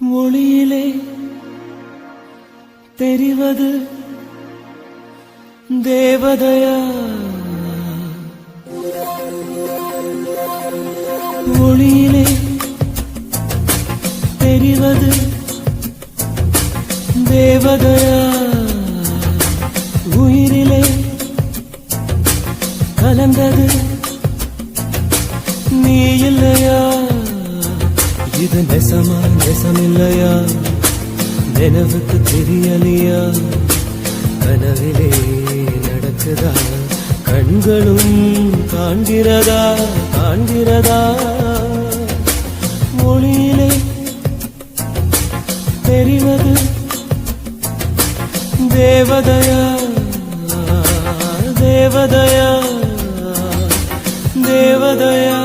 ஒளியிலே தெரிவது தேவதையா, ஒளியிலே தெரிவது தேவதையா, உயிரிலே கலந்தது நீ இல்லையா? இது நெசமா நெசமில்லையா? நினைவுக்கு தெரியலையா? கனவிலே நடக்குதா? கண்களும் காண்கிறதா காண்கிறதா? மொழியிலே தெரிவது தேவதையா, தேவதையா, தேவதையா.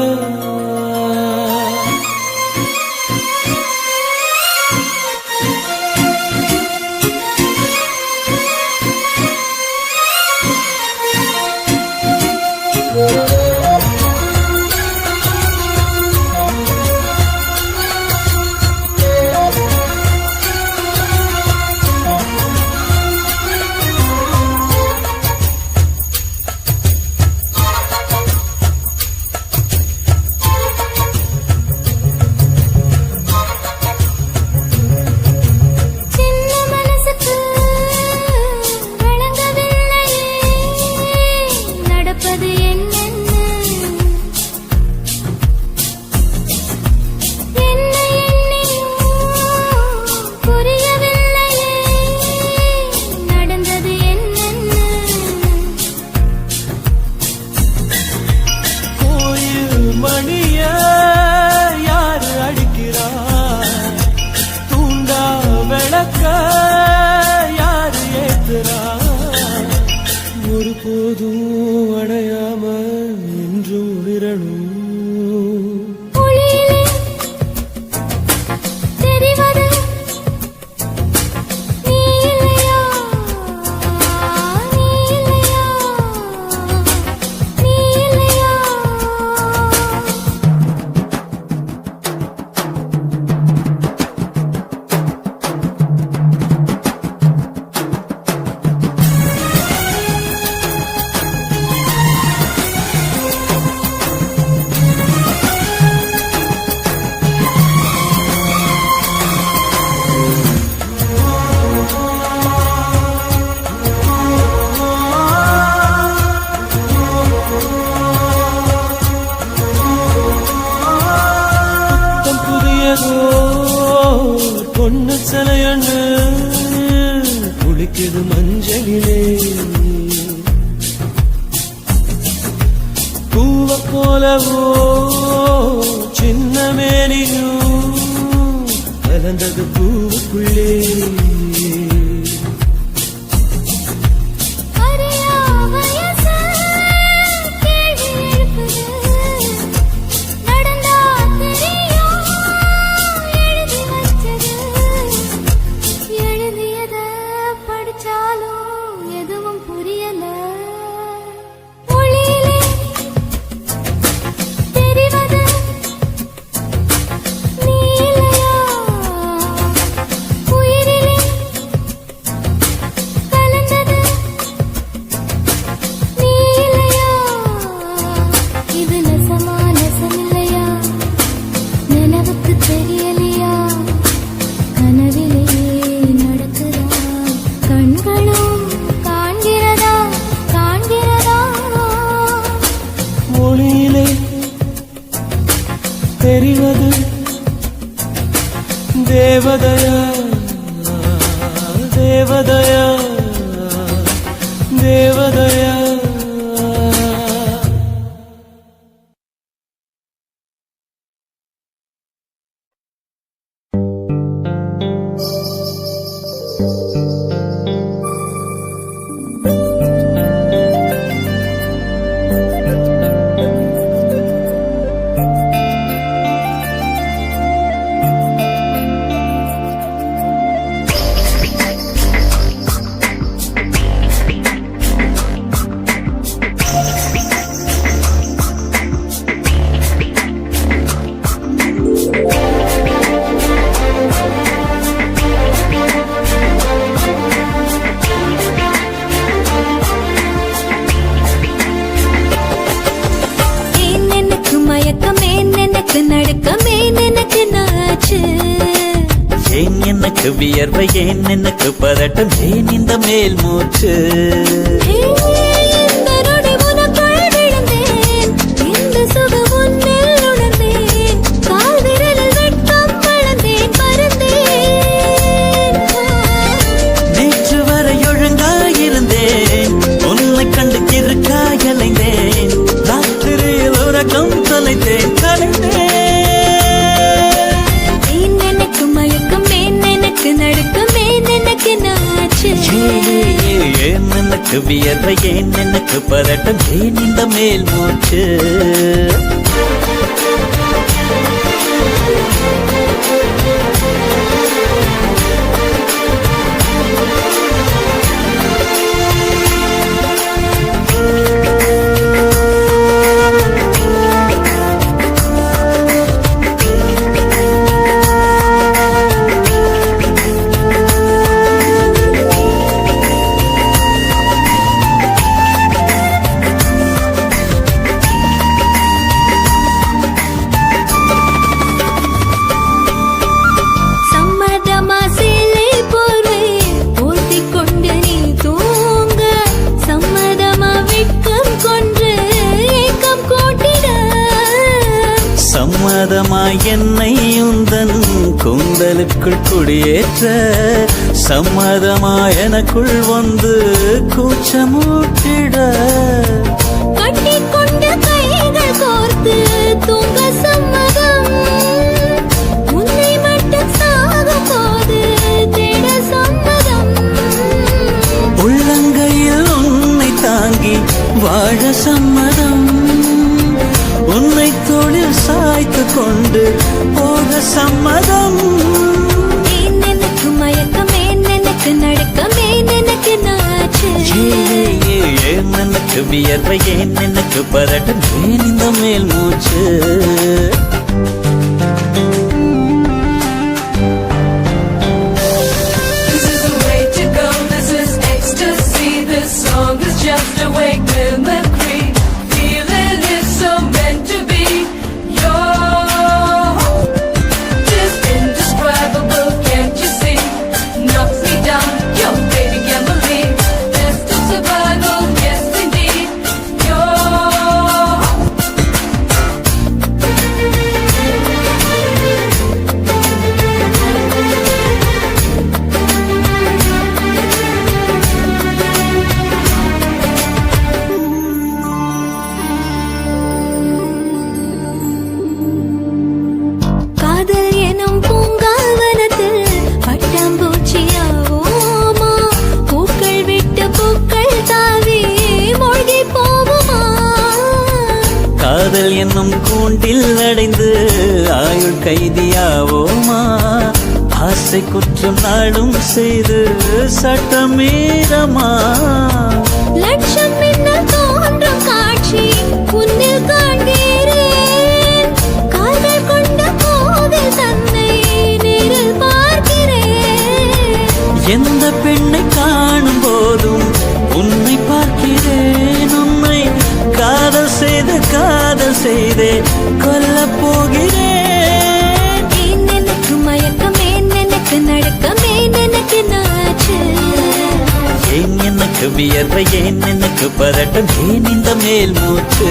ஒருபோதும் அடையாம என்று உயிரணும். பொண்ணு சிலையண்ணு குளிக்குது மஞ்சளிலே, பூவ போலவோ சின்ன மேனியும் கலந்தது பூவுக்குள்ளே. ஒளியிலே தெரிவது தேவதையா, தேவதையா, தேவதையா. எனக்கு வியர்வை ஏன் எனக்கு பதட்டம் ஏன் இந்த மேல் மூச்சு நேற்று வரை ஒழுங்காயிருந்தேன் உன்னை கண்டு கிறுக்காயலைந்தேன் ராத்திரியில் உறக்கம் தொலைத்தேன் கலைந்தேன் ஏன் எனக்கு வியர்வை ஏன் எனக்கு பதட்டம் ஏன் இந்த மேல் மூச்சு சம்மதமாய் என்னை உந்தன் கூந்தலுக்குள் குடியேற்ற சம்மதமாய் எனக்குள் வந்து கூச்சமூட்டிட கட்டிக்கொண்ட கைகள் கோர்த்து தூங்க சம்மதம் உன்னை மட்டும் சாகும் போது தேட சம்மதம் உள்ளங்கையில் உன்னை தாங்கி வாழ சம்மதம் உன்னை தோளில் சாய்த்து கொண்டு போக சம்மதம் ஏன் எனக்கு மயக்கம் ஏன் எனக்கு நடுக்கம் ஏன் எனக்கு நாச்சு ஏன் எனக்கு வியர்வை ஏன் எனக்கு பதட்டம் ஏன் இந்த மேல் மூச்சு This is the way to go, this is ecstasy. This song is just a wake mimicry. Feeling is so meant to be. You're just indescribable, can't you see? Knocks me down, your baby can't believe. Best of survival, yes indeed. You're காதல் எனும் பூங்காவனத்தில் பட்டாம்பூச்சியாவோமா பூக்கள் விட்டு பூக்கள் தாவி மூழ்கி போகுமா காதல் என்னும் கூண்டில் அடைந்து ஆயுள் கைதியாவோமா ஆசை குற்றம் நாடும் செய்து சட்டமீறமா லட்சம் மின்னல் தோன்றும் காட்சி உன்னில் காண்கிறேன் காதல் கொண்ட கோவில் தன்னை நேரில் பார்க்கிறேன் எந்த பெண்ணை காணும் போதும் உன்னை பார்க்கிறேன் உன்னை காதல் செய்தே கொல்லப் போகிறேன் ஏன் எனக்கு மயக்கம் ஏன் எனக்கு நடுக்கம் ஏன் எனக்கு நாச்சு ஏன் எனக்கு வியர்வை ஏன் எனக்கு பதட்டம் ஏன் இந்த மேல் மூச்சு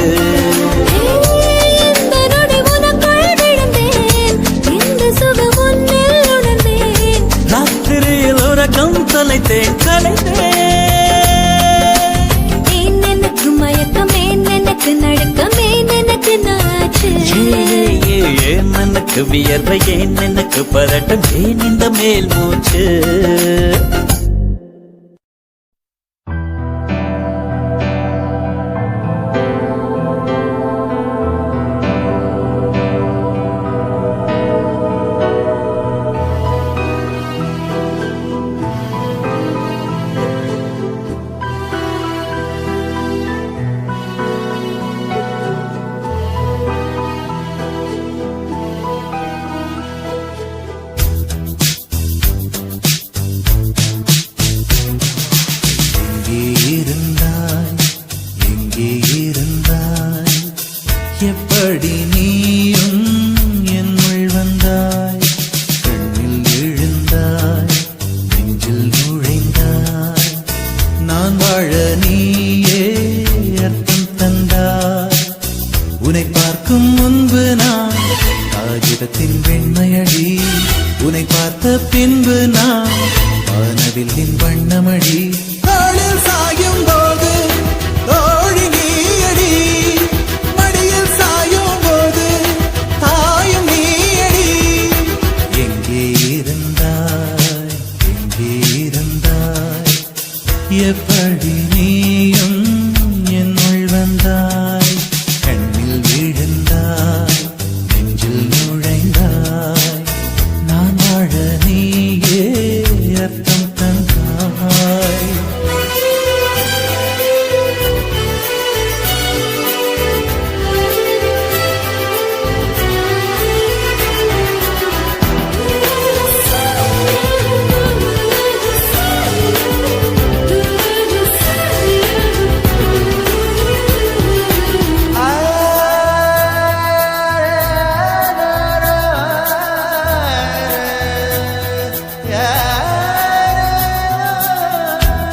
இந்த நொடி உனக்குள் விழுந்தேன் இந்த சுகம் உன்னில் உணர்ந்தேன் ராத்திரியில் உறக்கம் தொலைத்தேன் கலைந்தேன் ஏன் எனக்கு மயக்கம் ஏன் எனக்கு நடுக்கம் ஏன் எனக்கு நாச்சு ஏன் எனக்கு வியர்வை ஏன் எனக்கு பதட்டம் ஏன் இந்த மேல் மூச்சு உன்னை பார்த்த பின்பு நான் வானவில்லின் வண்ணமடி தோளில் சாயும் போது தோழி நீயடி மடியில் சாயும் போது தாயும் நீயடி எங்கே இருந்தாய் எங்கே இருந்தாய் எப்படி நீயும் என்னுள் வந்தாய் கண்ணில் விழுந்தாய் நெஞ்சில் நுழைந்தாய் நான் வாழ நீயே அர்த்தம் தந்தாய்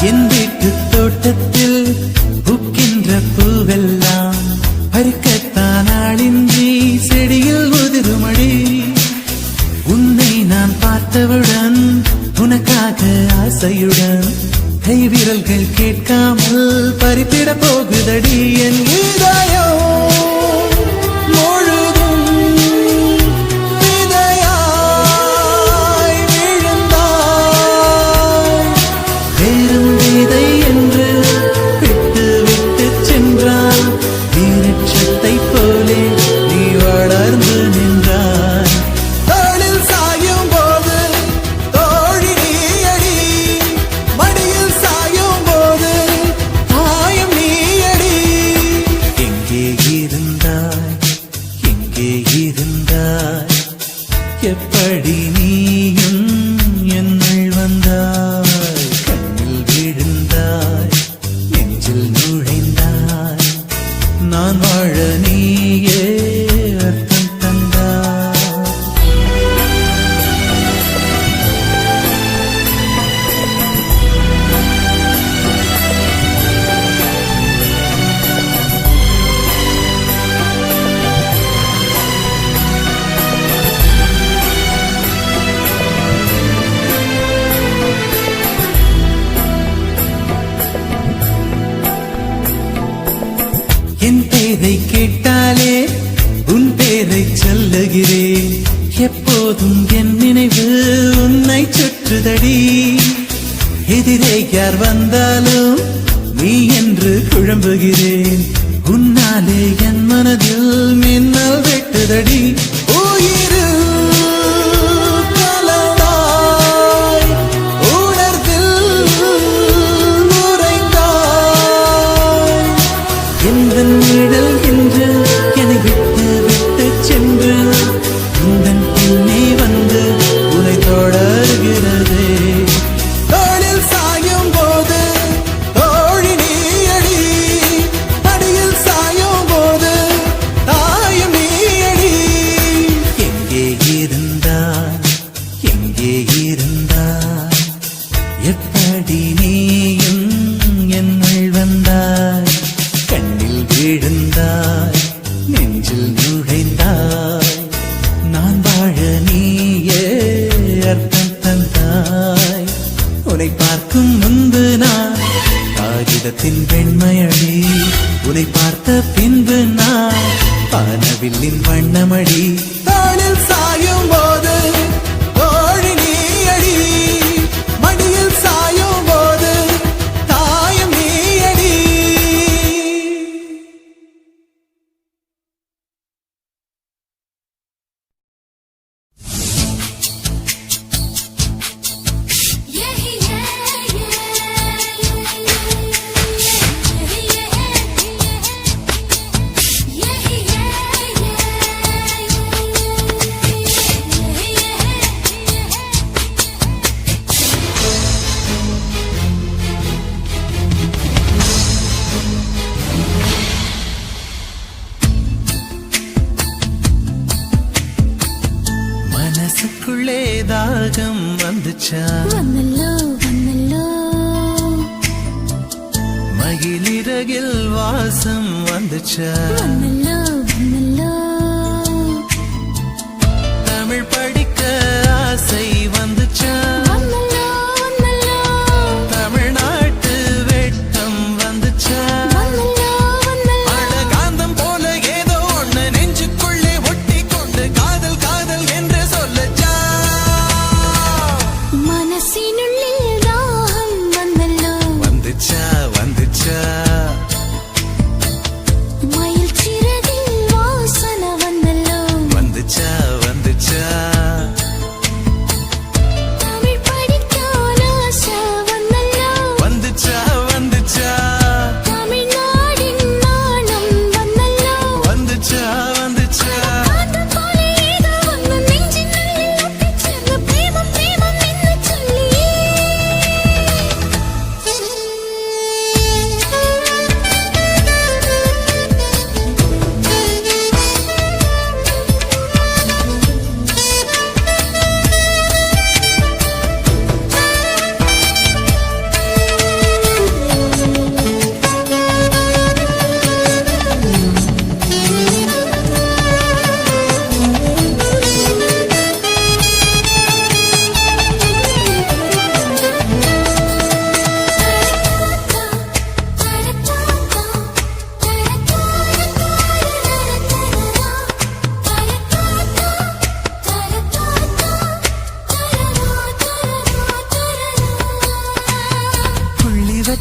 என் வீட்டு தோட்டத்தில் பூக்கின்ற பூவெல்லாம் பறிக்கத்தான் ஆளின்றி செடியில் உதிருமடி உன்னை நான் பார்த்தவுடன் உனக்காக ஆசையுடன் கை விரல்கள் கேட்காமல் பறித்திட போகுதடி என் இதயம் முழுதும் விதையாய் விழுந்தாய் வேறும் விதை என்று விட்டு விட்டு சென்றால் வீரட்சத்தை போலே நீ வளர்ந்து நின்றாய் தோளில் சாயும் போது தோழி நீயடி மடியில் சாயும் போது தாயும் நீயடி எங்கே இருந்தாய் எங்கே இருந்தாய் எப்படி நீயும் என்னுள் வந்தாய் கண்ணில் விழுந்தாய் நெஞ்சில் நுழைந்தாய் நான் வாழ நீயே அர்த்தம் தந்தாய் என் பேரை கேட்டாலே உன் பேரை சொல்லுகிறேன் எப்போதும் என் நினைவு உன்னை சுற்றுதடி எதிரே யார் வந்தாலும் நீ என்று குழம்புகிறேன் உன்னாலே என் மனதில் மின்னல் வெட்டுதடி உயிரில் கலந்தாய் உணர்வில் உறைந்தாய் எந்த நிழல் என்று என்னை விட்டு விட்டு சென்று உந்தன் பின்னே வந்து உன்னை தொடர்கிறதே தோளில் சாயும் போது தோழி நீயடி மடியில் சாயும் போது தாயும் நீயடி எங்கே இருந்தாய் எங்கே இருந்தாய் எப்படி நீயும் என்னுள் வந்தாய் கண்ணில் விழுந்தாய் நெஞ்சில் நுழைந்தாய் நான் வாழ நீயே அர்த்தம் தந்தாய் உன்னை பார்க்கும் முன்பு நான் காகிதத்தின் வெண்மையடி உன்னை பார்த்த பின்பு நான் வானவில்லின் வண்ணமடி தோளில் சாயும் போது தோழி நீயடி மடியில் சாயும் போது தாயும் நீயடி மனசுக்குள்ளே தாகம் வந்துச்சா வந்தல்லோ வந்தல்லோ மகிழிறகில் வாசம் வந்துச்சா வந்தல்லோ வந்தல்லோ தமிழ் படிக்க ஆசை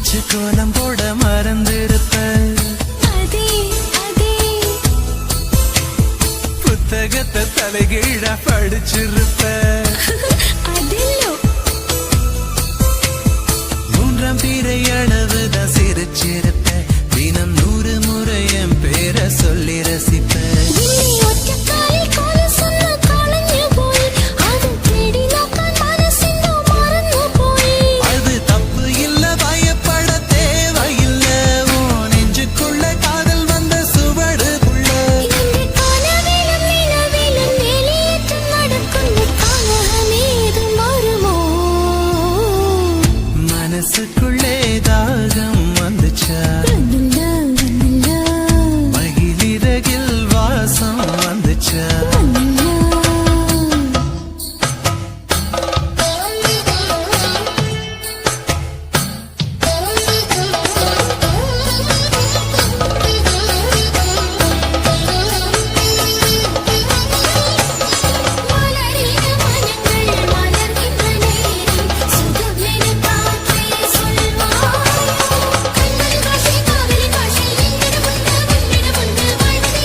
பச்சை கோலம் போட மறந்திருப்ப அதே அதே புத்தகத்தை தலைகீழா படிச்சிருப்ப அதில்லோ மூன்றாம் பிறை அளவுதான் சிரிச்சிருப்ப தினம் 100 முறை என் பேரை சொல்லி ரசிப்ப நீ ஒற்றைக்காலில் காலை சொன்ன காலஞ்சு போய் அது தேடி நோக்கான் மனசிந்தோ மறந்து போய் அது தப்பு இல்ல பயப்பட தேவையில்ல உன் நெஞ்சுக்குள்ள காதல் வந்த சுவடு புள்ள இந்த காலவேளம் நிலவேளம் வெளியேற்றம் நடக்கும் காலமேது மாறுமோ மனசுக்குள்ளே தாகம் வந்துச்சா வந்துள்ள வந்துள்ள மகிழிறகில் வாசம் வந்துச்சா மலரின மனங்கள் மலர்கின்ற நேரம் சுகமென காற்றே சொல்வாய் கண்கள் காட்சி காதலி காட்சி எங்கிட முன்ன வாழ்வது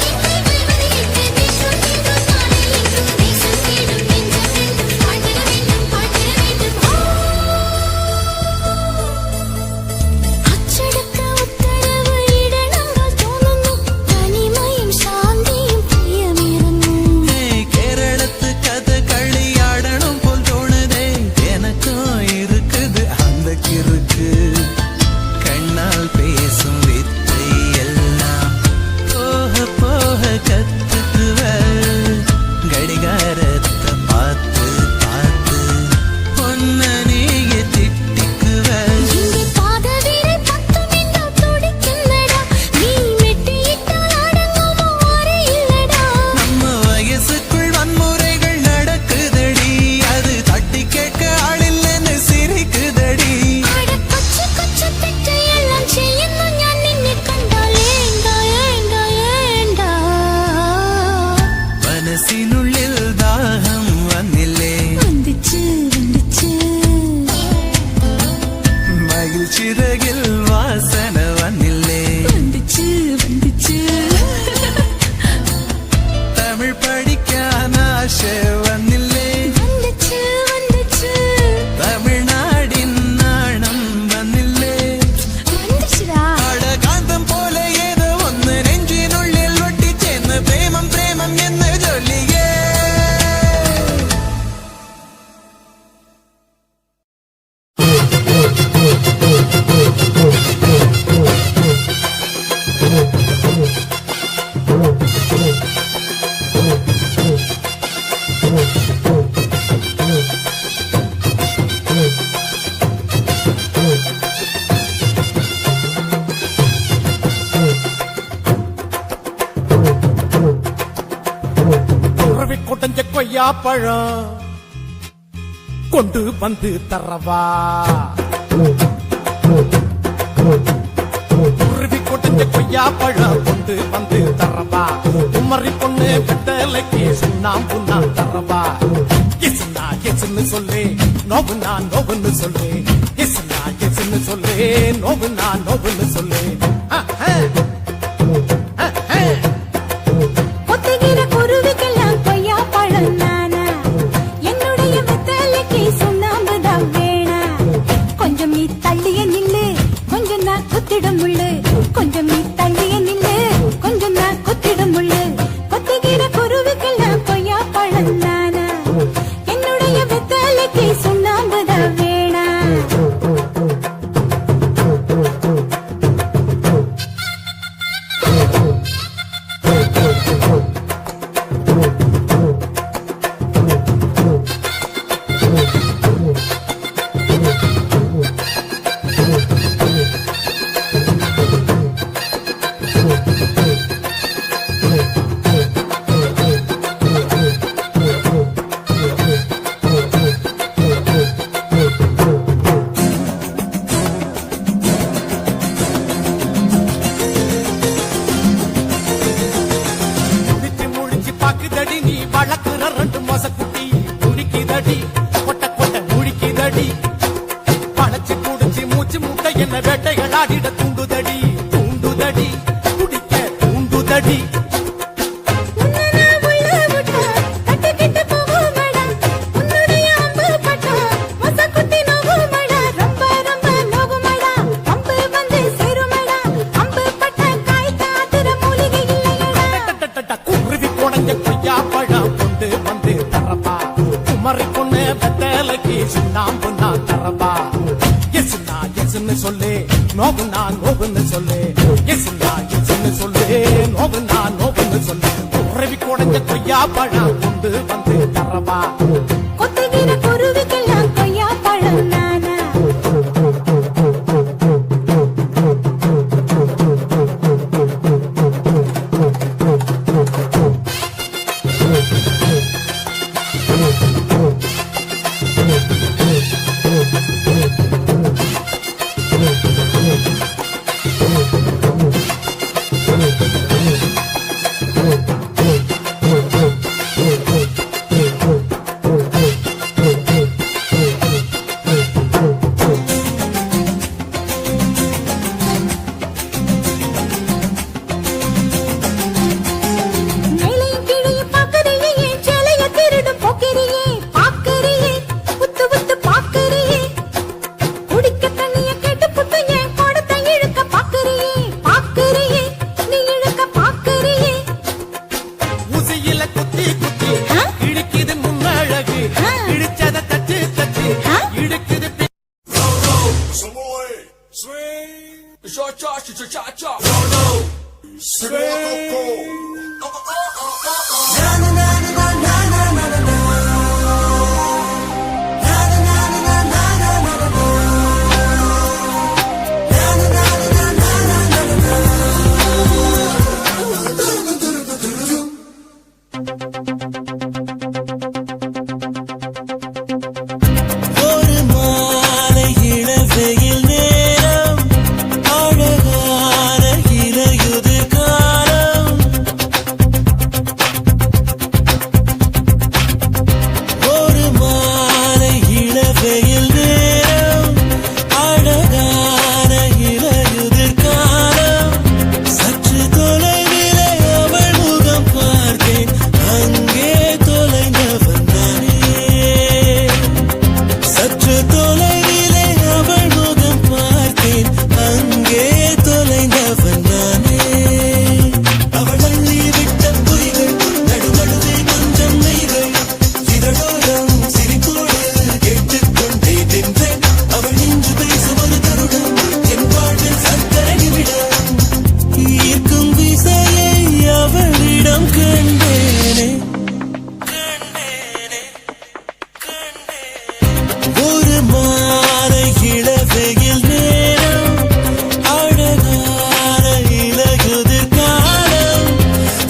என்று நீ சொல்லிடும் நாளை என்றும் நீ சொல்லிடும் நெஞ்சத்தில் பாட்டிட வேண்டும் அச்சடக்க உத்தரவு இடனங்கள் தோணுന്നു தனிமையும் சாந்தியும் பிரியமிருന്നു கேரளத்து கதை களியாடணும் போல் தோணுதே எனக்கும் இருக்குது அந்த கிறுக்கு கண்ணால் பேசும் வித்தை எல்லாம் போக போக கத்துக்குவ கடிகாரத்தை பார்த்து பார்த்து பொன்ன நீய திட்டிக்குவ இங்கே பாதவீரல் பத்தும் என்றால் துடிக்கின்றடா நீ மெட்டியிட்டால் அடங்குமோ அறியில்லடா நம்ம வயசுக்குள் வன்முறைகள் நடக்குதடி அது தட்டி கேட்க ஆளில்லைன்னு சிரிக்குதடி அட கொச்சு கொச்சு തെറ്റെല്ലാം ചെയ്യുന്നു ഞാൻ നിന്നെ കണ്ടാൽ ഏണ്ടാ ഏണ്ടാ ഏണ്ടാ മനസ്സിനുള്ളിൽ ദാഹം വന്നില്ലേ വന്നിച്ച് വന്നിച്ച് മയിൽ ചിറകിൽ വാസന വന്നില്ലേ വന്നിച്ച് വന്നിച്ച് തമിഴ് പഠിക്കാൻ ആശ വന്നില്ലേ വന്നിച്ച് വന്നിച്ച് തമിഴ്നാടിൻ നാണം വന്നില്ലേ വന്നിച്ചിടാ കാന്തം പോലെ ഏതോ ഒന്ന് നെഞ്ചിനുള്ളിൽ ഒട്ടിച്ചെന്ന് പ്രേമം പ്രേമം എന്ന് ചൊല്ലിയേ உறவி கொடைஞ்ச கொய்யா பழம் கொண்டு வந்து தரவா உறவி கொடைஞ்ச கொய்யா பழம் கொண்டு வந்து தரவா குமரி பொண்ணு வெட்டலைக்கு சுண்ணாம்பு நான் தரவா எசுனா எசுன்னு சொல்லு நோவுனா நோவுன்னு சொல்லு எசுனா எசுன்னு சொல்லு நோவுனா நோவுன்னு சொல்லு ஒத்துகிற குருவிக்கெல்லாம் கொய்யா பழம் நானா என்னுடைய வெத்தலைக்கு சுண்ணாம்புதான் வேணா கொஞ்சம் நீ தள்ளிய நில்லு கொஞ்சம் நான் குத்திடும் முள்ளு கொஞ்சம் நீ தள்ளிய நில்லு கொஞ்சம் நான் குத்திடும் முள்ளு ஒத்துகிற குருவிக்கெல்லாம் கொய்யா பழம் நானா என்னுடைய வெத்தலைக்கு சுண்ணாம்புதான் வேணா தள்ளாடிட தூண்டுதடி தூண்டுதடி குடிக்க தூண்டுதடி உன்னனா உள்ள விட்டா கட்டிக்கிட்டு போகுமடா உன்னுடைய அம்பு பட்டா மசக்குத்தி நோகுமடா ரொம்ப ரொம்ப நோகுமடா அம்பு வந்து சேருமடா அம்பு பட்ட காய் காத்துற மூலிகை இல்லையடா குருவி குடஞ்ச கொய்யா பழம் கொண்டு வந்து தரப்பா குமரி பொண்ணு வெத்தலைக்கு சுண்ணாம்பு நான் தரப்பா எஸ்னா எஸ்ன்னு சொல்லு நோவுனா நோவுன்னு சொல்லு எஸ்னா எஸ்ன்னு சொல்லு நோவுனா நோவுன்னு சொல்லு குருவி குடஞ்ச கொய்யா பழம் கொண்டு வந்து தரப்பா கொத்துகிற குருவிக்கெல்லாம் கொய்யா பழம் நானா மேலையும் கீழையும் பார்க்கறியே என் சேலைய திருடும் போக்கிறியே பார்க்கறியே உத்து உத்து பார்க்கறியே குடிக்க தண்ணிய கேட்டு புட்டு என் கோடத்தை இழுக்க பார்க்கறியே பார்க்கறியே நீ இழுக்க பார்க்கறியே ஊசியில குத்தி குத்தி ஆ? இழுக்குது முன்னழகு ஆ. இழுச்சத தச்சு தச்சு ஆ? இழுக்குது Some more. Swing. Cha-cha, cha-cha-cha. Swing. ஒரு மாலை இளவெயில் நேரம் அழகான இலையுதிர் காலம் ஒரு மாலை இளவெயில் நேரம் அழகான இலையுதிர் காலம் சற்று தொலைவிலே அவள் முகம் பார்த்தேன் அங்கே தொலைந்தவன் நானே சற்று தொலைவிலே அவள் முகம் பார்த்தேன் அங்கே தொலைந்தவன் நானே அவள் அள்ளி விட்ட பொய்கள் நடுநடுவே கொஞ்சம் நெய்கள் இதழோரம் சிரிப்போடு கேட்டுக்கொண்டே நின்றேன் அவள் நின்று பேசும் ஒரு தருணம் என் வாழ்வில் சர்க்கரை விடம் ஈர்க்கும் விசையை அவளிடம் கண்டேனே கண்டேனே ஒரு மாலை இளவெயில் நேரம் அழகான இலையுதிர் காலம்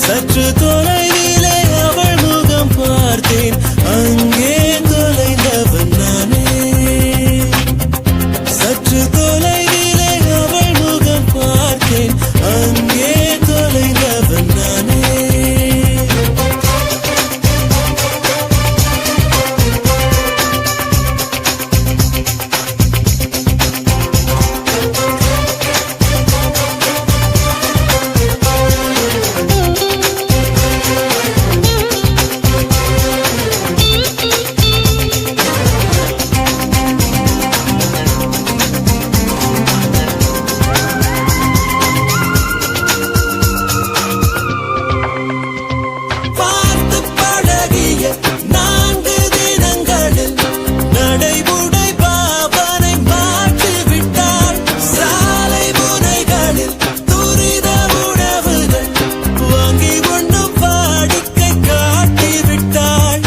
சற்று தொலைவிலே அவள் முகம் பார்த்தேன் அங்கே தொலைந்தவன் நானே சற்று தொலைவிலே அவள் முகம் பார்த்தேன் அங்கே தொலைந்தவன் நானே பார்த்து பழகிய 4 தினங்களில் நடைமுறை பாவனை மாற்றி விட்டாள் சாலை முனைகளில் துரித உணவுகள் வாங்கி உண்ணும் வாடிக்கை காட்டி விட்டாள்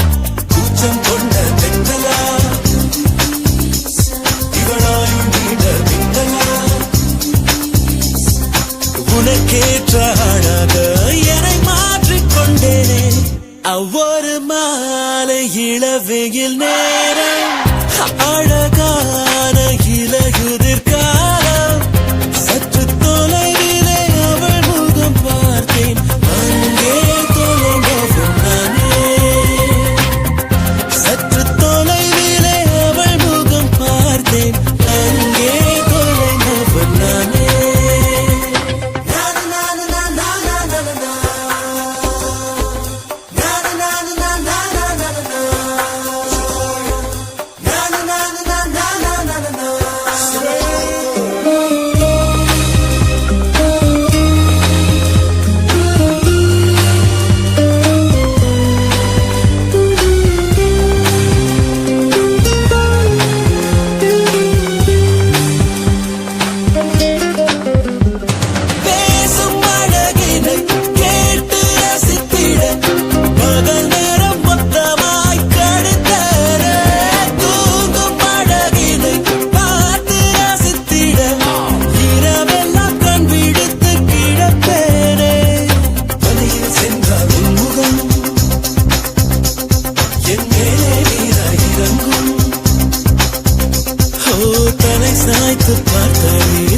கூச்சம் கொண்ட பெண்களா இவளாயும் நீண்ட மின்னலா உனக்கேற்ற அழக என்னை மாற்றிக்கொண்டேனே அவ்வொரு மாலை இளவெயில் நேரம் அழகான இலையுதிர் காலம் சற்று தொலைவிலே அவள் முகம் பார்த்தேன் அங்கே தொலைந்தவன் நானே சற்று தொலைவிலே அவள் முகம் பார்த்தேன் அங்கே தொலைந்தவன் நானே சாய்த்து பார்த்தாளே